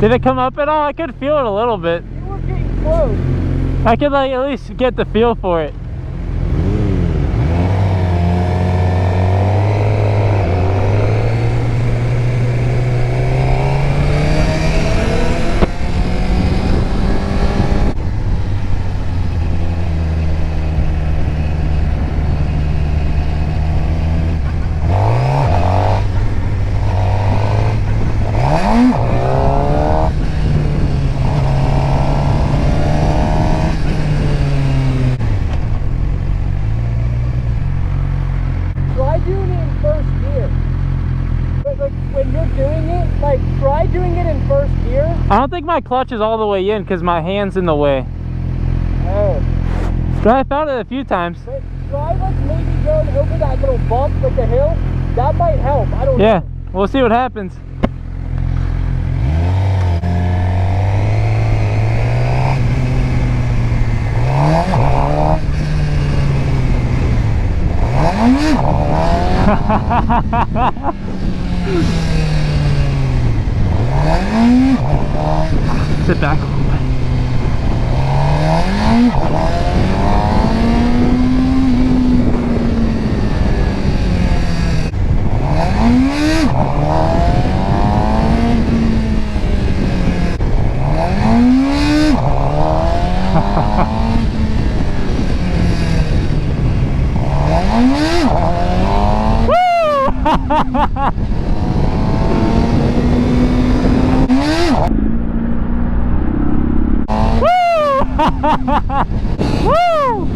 Did it come up at all? I could feel it a little bit. You were getting close. I could like at least get the feel for it. Try doing it in first gear. I don't think my clutch is all the way in because my hand's in the way. Oh. But I found it a few times. But try like maybe going over that little bump with the hill. That might help. I don't know. Yeah, we'll see what happens. Sit back a little bit. Woo!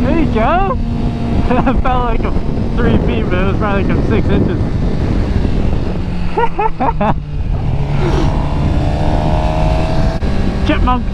There you go. That felt like 3 feet, but it was probably like 6 inches. Chipmunk.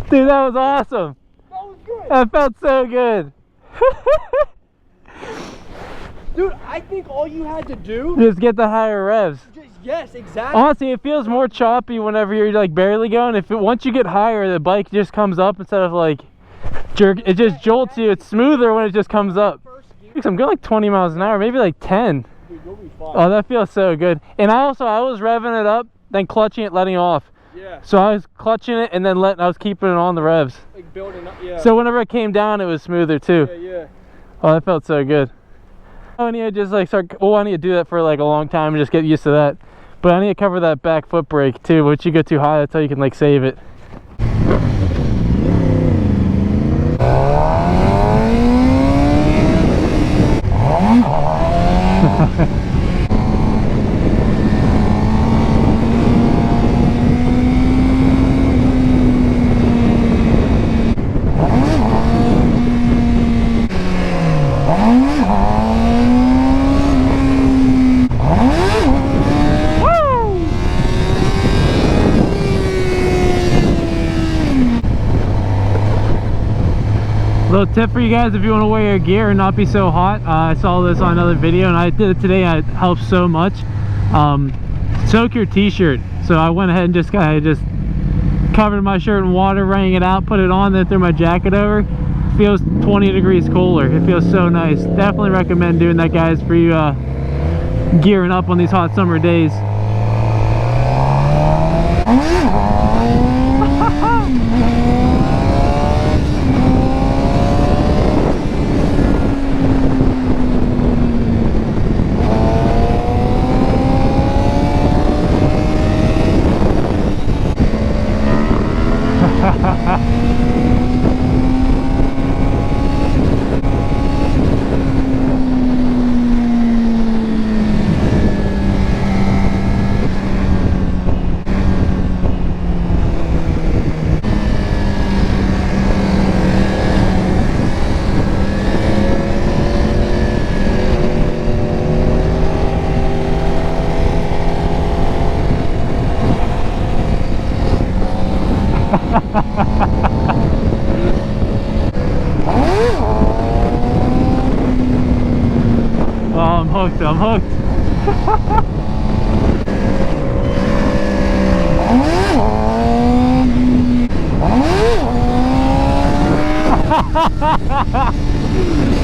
Dude, that was awesome. That was good. That felt so good. Dude, I think all you had to do... Just get the higher revs. Yes, exactly. Honestly, it feels more choppy whenever you're like barely going. Once you get higher, the bike just comes up instead of like jerk. It just jolts you. It's smoother when it just comes up. I'm going like 20 miles an hour, maybe like 10. Dude, you'll be fine. Oh, that feels so good. And I was revving it up, then clutching it, letting off. Yeah. So I was clutching it and then I was keeping it on the revs. Like building up, yeah. So whenever it came down, it was smoother too. Yeah, yeah. Oh, that felt so good. I need to just like I need to do that for like a long time and just get used to that. But I need to cover that back foot brake too. Once you go too high, that's how you can like save it. Little tip for you guys if you want to wear your gear and not be so hot. I saw this on another video and I did it today and it helps so much. Soak your t-shirt. So I went ahead and just kind of covered my shirt in water, wrung it out, put it on, then threw my jacket over. It feels 20 degrees cooler. It feels so nice. Definitely recommend doing that, guys, for you gearing up on these hot summer days. hooked. I'm hooked.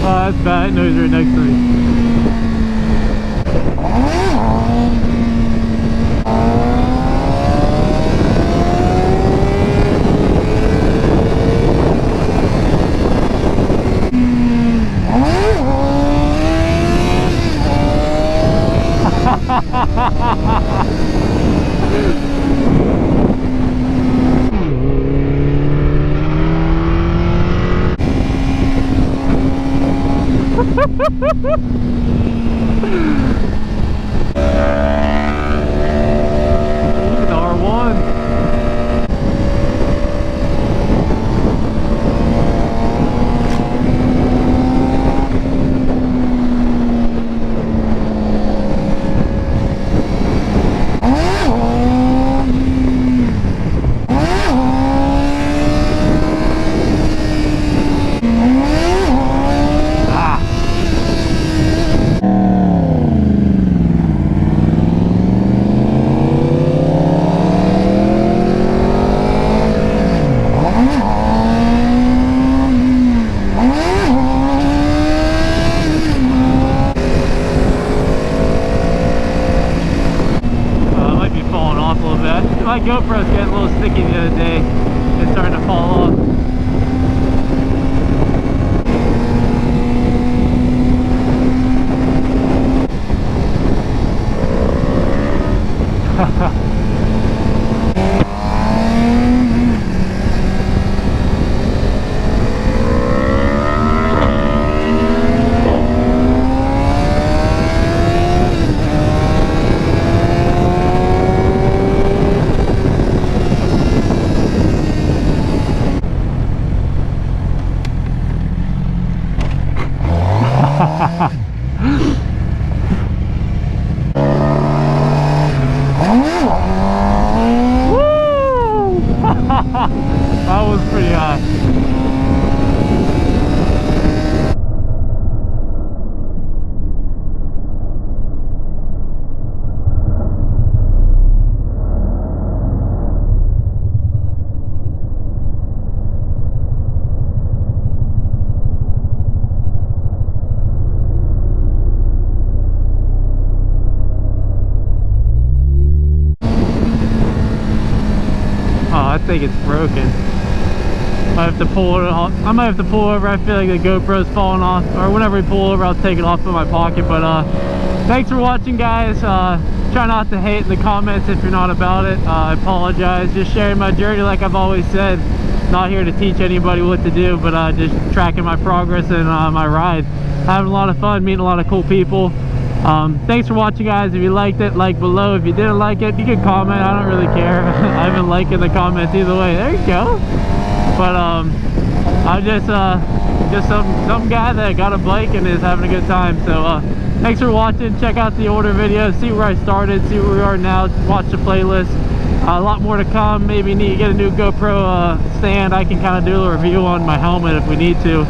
Oh, that's bad. It knows right next to me. It's R1. My GoPro's getting a little sticky the other day. It's starting to fall off. That was pretty high. I think it's broken. I have to pull it off. I might have to pull over. I feel like the GoPro's falling off, or whenever we pull over I'll take it off of my pocket. But thanks for watching, guys. Try not to hate in the comments if you're not about it. I apologize. Just sharing my journey, like I've always said. Not here to teach anybody what to do, but just tracking my progress and my ride. Having a lot of fun, meeting a lot of cool people. Thanks for watching, guys. If you liked it, like below. If you didn't like it, you can comment. I don't really care. I've been liking the comments either way. There you go. But I'm just some guy that got a bike and is having a good time. So thanks for watching. Check out the older videos, see where I started, see where we are now, watch the playlist. A lot more to come. Maybe need to get a new GoPro stand. I can kind of do a review on my helmet if we need to,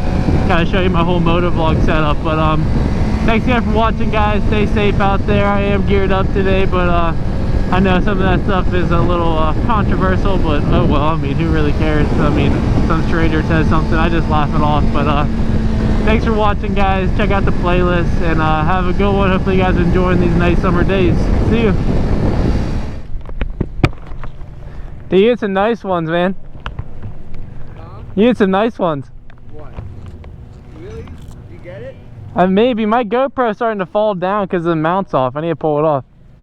kind of show you my whole motovlog setup. But thanks again for watching, guys. Stay safe out there. I am geared up today, but I know some of that stuff is a little controversial, but oh well. I mean, who really cares? I mean, some stranger says something, I just laugh it off. But thanks for watching, guys. Check out the playlist and have a good one. Hopefully you guys are enjoying these nice summer days. See you. You get some nice ones, man. Huh? You get some nice ones. What? Really? You get it? Maybe. My GoPro's starting to fall down because the mount's off. I need to pull it off.